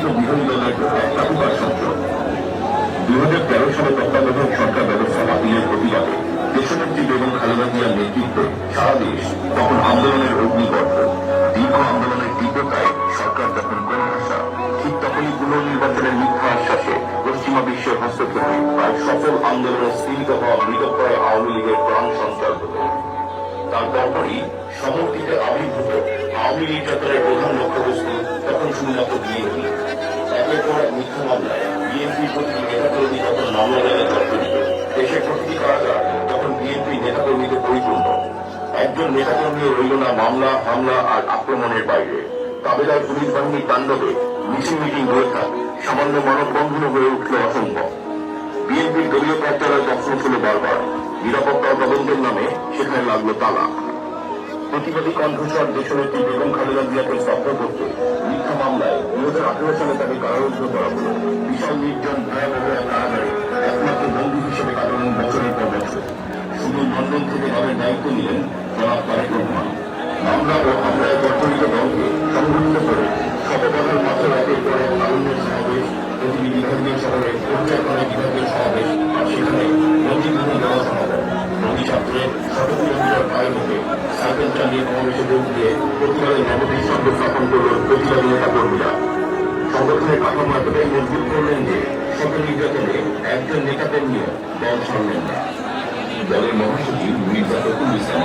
নির্বাচিত বিরোধী দলের একাধিবার সংসদ 2013 সালে তত্ত্বাবধায়ক সরকার ব্যবস্থা বাতিলের প্রতিবাদে দেশনেত্রী বেগম খালেদা জিয়ার নেতৃত্বে সারা দেশ তখন আন্দোলনের অগ্নিগর্ভ। দীর্ঘ আন্দোলনের তীব্রতায় সরকার যখন কোনো ভাষা, ঠিক তখনই পুনর্নির্বাচনের মিথ্যা আশ্বাসে পশ্চিমা বিশ্বের হস্তক্ষেপে প্রায় সফল আন্দোলনে স্থিরিত হওয়া মৃতপ্রায় আওয়ামী লীগের প্রাণ সঞ্চার হল। তার পরপরই সমর্থিতে আবির্ভূত আওয়ামী নির্যাতনের প্রধান লক্ষ্যবস্তু তখন শুধুমাত্র বিএনপি। একের পর এক মিথ্যা মামলায় বিএনপির প্রতিটি নেতাকর্মী তখন মামলা দ্বারা জর্জরিত। দেশের প্রতিটি কারাগার তখন বিএনপি নেতাকর্মীতে পরিপূর্ণ। একজন নেতাকর্মীও রইল না মামলা, হামলা আর আক্রমণের বাইরে। কাবেলায় পুলিশ বাহিনীর তাণ্ডবে মিটিং হয়ে থাক, সামান্য মানববন্ধন হয়ে উঠল অসম্ভব। বিএনপির দলীয় কার্যালয় তখন ছিল বারবার, নিরাপত্তা তদন্তের নামে সেখানে লাগলো তালা। প্রতিবাদী কণ্ঠস্বর দেশনেত্রী বেগম খালেদা জিয়াকে স্তব্ধ করতে মিথ্যা মামলায় 2018 সালে তাকে কারারুদ্ধ করা হল। বিশাল নির্জন ভয়াবহ কারাগারে একমাত্র বন্দী হিসেবে কাটালেন বছরের পর বছর। শুধু লন্ডন থেকে দলের দায়িত্ব নিলেন জনাব তারেক রহমান। মামলা ও হামলায় জর্জরিত দলকে সংগঠিত করে শতবছর মাত্র একের পর এক তারুণ্যের সমাবেশ, প্রতিটি বিভাগীয় শহরে পর্যায়ক্রমে বিভাগীয় সমাবেশ, আর সেখানে মন্ত্রীভূমি দেওয়া সমাবেশ। প্রতি ছাত্রের শত কিলোমিটার পায়ে হেঁটে সাইকেল চালিয়ে সমাবেশে যোগ দিয়ে প্রতিবাদের নবদৃষ্টান্ত স্থাপন করল প্রতিবাদী নেতা কর্মীরা। সংগঠনের কাঠামো এতটাই মজবুত করলেন যে শত নির্যাতনে একজন নেতাকর্মীও দল ছাড়লেন না। দলের মহাসচিব মির্জা ফখরুল ইসলাম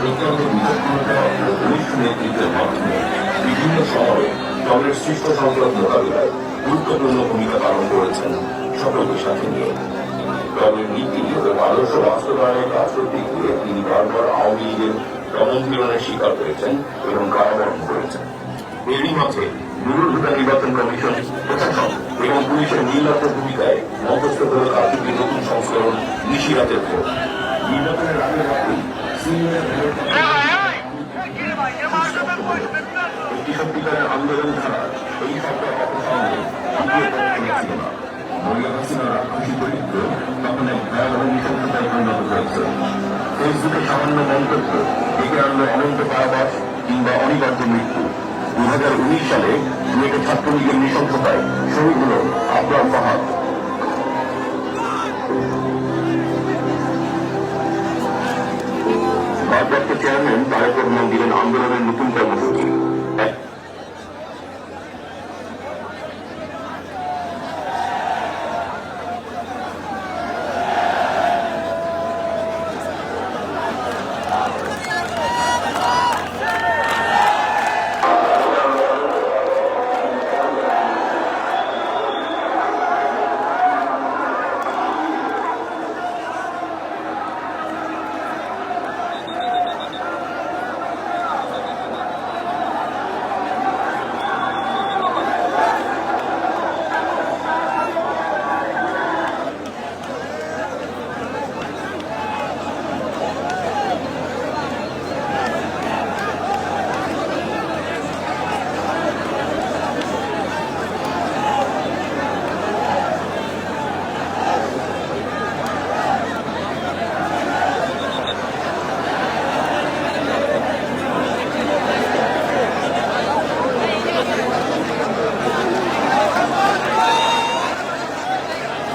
অত্যন্ত বিচক্ষণতা ও ঘনিষ্ঠ নেতৃত্বের মাধ্যমে বিভিন্ন সময়ে দলের সৃষ্ট সংকট মোকাবিলায় গুরুত্বপূর্ণ ভূমিকা পালন করেছেন সকলকে সাথে নিয়ে। দলের নীতি ও আদর্শ বাস্তবায়নের কাজ করতে গিয়ে তিনি বারবার আওয়ামী লীগের দমন-পীড়নের শিকার হয়েছেন এবং কারাবরণ করেছেন। এরই মাঝে নুরুল হুদা নির্বাচন কমিশন, প্রশাসন এবং পুলিশের নির্লজ্জ ভূমিকায় মধ্যস্থ হল কার্যকরী নতুন সংস্করণ নিশিরাতের ভোট। নির্বাচনের আগে রাতেই একটি সত্যিকারের আন্দোলন ছাড়া এই সরকার অপসারণে ছিল না। মরিয়া হাসিনার রাক্ষসী চরিত্র তখন এক ভয়াবহ নৃশংসতায় পরিণত হয়েছে। ফেসবুকে সামান্য মন্তব্য ডেকে আনলো অনন্ত কারাবাস কিংবা অনিবার্য মৃত্যু। 2019 সালে বুয়েটের ছাত্রলীগের নৃশংসতায় শহীদ হল আবরার ফাহাদ। ভারপ্রাপ্ত চেয়ারম্যান তারেক রহমান দিলেন আন্দোলনের নতুন কর্মসূচি।